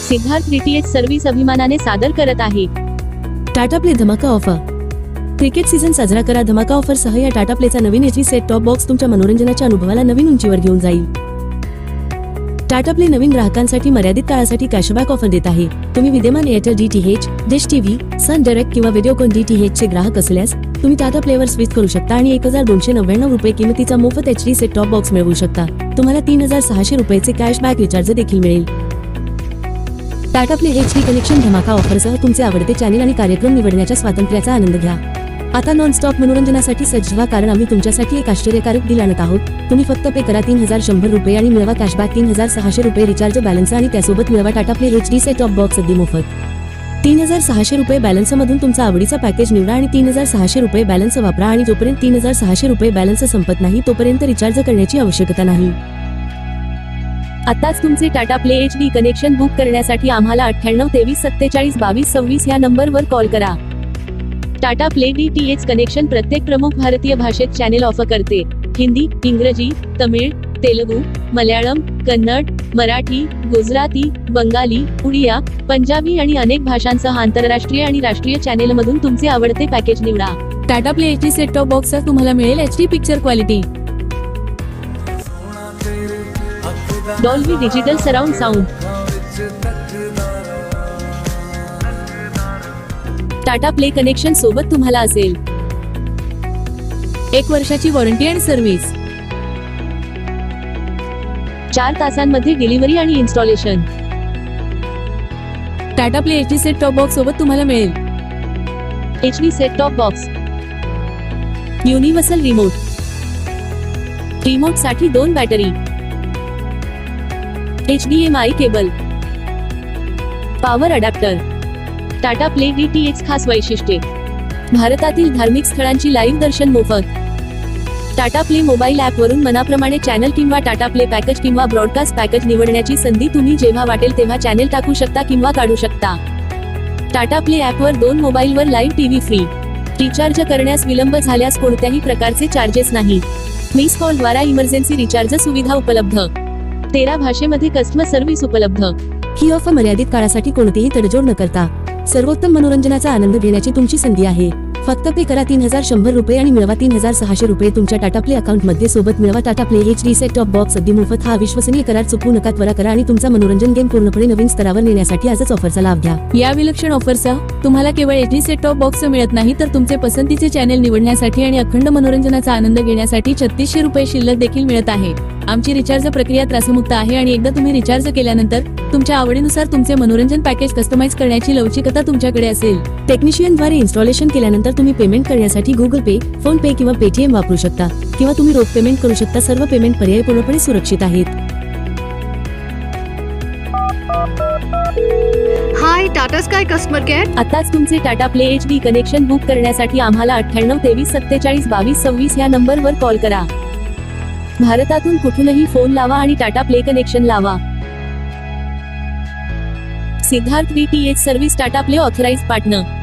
Siddharth DTH service अभिमानाने सादर करत आहे टाटा प्ले धमाका ऑफर. क्रिकेट सीझन साजरा करा धमाका ऑफर सह. या टाटा प्लेचा नवीन एचडी सेट टॉप बॉक्स तुमच्या मनोरंजनाच्या अनुभवाला नवीन उंचीवर घेऊन जाईल. टाटा प्ले नवीन ग्राहकांसाठी मर्यादित काळासाठी कॅशबॅक ऑफर देत आहे. तुम्ही विद्यमान Airtel DTH, dish TV, Sun Direct किंवा व्हिडिओकॉन डीटीएच चे ग्राहक असल्यास तुम्ही टाटा प्लेवर स्विच करू शकता आणि 1299 रुपये किमतीचा मोफत एचडी सेट टॉप बॉक्स मिळवू शकता. तुम्हाला 3600 रुपयेचे कॅशबॅक रिचार्ज देखील मिळेल. टाटा प्ले एचडी कनेक्शन धमाका ऑफरसह तुमचे आवडते चॅनेल आणि कार्यक्रम निवडण्याच्या स्वातंत्र्याचा आनंद घ्या. आता नॉन स्टॉप मनोरंजनासाठी सज्ज व्हा, कारण आम्ही तुमच्यासाठी एक आश्चर्यकारक डील आणत आहोत. तुम्ही फक्त पे करा 3100 रुपये आणि मिळवा कॅशबॅक 3600 रुपये रिचार्ज बॅलन्स आणि त्यासोबत मिळवा Tata play HD set top box अगदी मोफत. 3600 रुपये बॅलन्स मधून तुमचा आवडीचा पॅकेज निवडा आणि 3600 रुपये बॅलन्स वापरा आणि जोपर्यंत 3600 रुपये बॅलन्स संपत नाही तोपर्यंत रिचार्ज करण्याची आवश्यकता नाही. आताच तुमचे Tata play HD connection book करण्यासाठी आम्हाला 98 23 47 22 26 या नंबरवर कॉल करा. टाटा प्ले डीटीएच कनेक्शन प्रत्येक प्रमुख भारतीय भाषेत चॅनेल ऑफर करते. हिंदी, इंग्रजी, तमिळ, तेलुगू, मल्याळम, कन्नड, मराठी, गुजराती, बंगाली, उडिया, पंजाबी आणि अनेक भाषांसह आंतरराष्ट्रीय आणि राष्ट्रीय चॅनेलमधून तुमचे आवडते पॅकेज निवडा. Tata play HD set top बॉक्सचा तुम्हाला मिळेल HD picture quality, Dolby digital surround sound, Tata play connection सोबत तुम्हाला असेल 1 वर्षाची वॉरंटी आणि सर्व्हिस, 4 तासांमध्ये डिलिव्हरी आणि installation. Tata play HD set top box सोबत तुम्हाला मिळेल HD set top box, universal remote, remote साठी 2 battery, HDMI cable, power adapter. Tata play DTH खास वैशिष्ट्ये: भारतातील धार्मिक स्थळांची लाईव्ह दर्शन मोफत. टाटा प्ले मोबाईल ऍप वरून मनाप्रमाणे चॅनल किंवा टाटा प्ले पॅकेज किंवा ब्रॉडकास्ट पॅकेज निवडण्याची संधी. तुम्ही जेव्हा वाटेल तेव्हा चॅनल टाकू शकता किंवा काढू शकता. टाटा प्ले ऍप वर 2 मोबाईलवर लाईव्ह टीव्ही फ्री. रिचार्ज करण्यास विलंब झाल्यास कोणत्याही प्रकारचे चार्जेस नाही. मिस कॉल द्वारा इमर्जन्सी रिचार्ज सुविधा उपलब्ध. 13 भाषेमध्ये कस्टमर सर्व्हिस उपलब्ध. ही ऑफर मर्यादित काळासाठी कोणतीही तडजोड न करता सर्वोत्तम मनोरंजनाचा आनंद घेण्याची तुमची संधी आहे. फक्त पे करा 3100 रुपये आणि मिळवा 3600 रुपये तुमच्या टाटा प्ले अकाउंट मध्ये. सोबत मिळवा Tata play HD set top box अगदी मोफत. हा विश्वसनीय करार चुकवू नका. त्वरा करा आणि तुमचा मनोरंजन गेम पूर्णपणे नवीन स्तरावर नेण्यासाठी आजच ऑफरचा लाभ घ्या. या विलक्षण ऑफरसह तुम्हाला केवळ एचडी सेट टॉप बॉक्स मिळत नाही, तर तुमचे पसंतीचे चॅनेल निवडण्यासाठी आणि अखंड मनोरंजनाचा आनंद घेण्यासाठी 3600 रुपये शिल्लक देखील मिळत आहे. आमची रिचार्ज प्रक्रिया त्रासमुक्त आहे आणि एकदा तुम्ही रिचार्ज केल्यानंतर तुमच्या आवडीनुसार तुमचे मनोरंजन पॅकेज कस्टमाइज करण्याची लवचिकता तुमच्याकडे असेल. टेक्निशियनद्वारे इन्स्टॉलेशन केल्यानंतर तुम्ही पेमेंट करण्यासाठी गुगल पे, फोन पे किंवा पेटीएम वापरू शकता किंवा तुम्ही रोख पेमेंट करू शकता. सर्व पेमेंट पर्याय पूर्णपणे सुरक्षित आहेत. हाय टाटा स्काय कस्टमर केअर. आताच तुमचे Tata play HD connection book करण्यासाठी आम्हाला 98 23 47 22 26 या नंबरवर कॉल करा. भारतातून कुठूनही फोन लावा आणि टाटा प्ले कनेक्शन लावा. Siddharth DTH service Tata play authorised partner.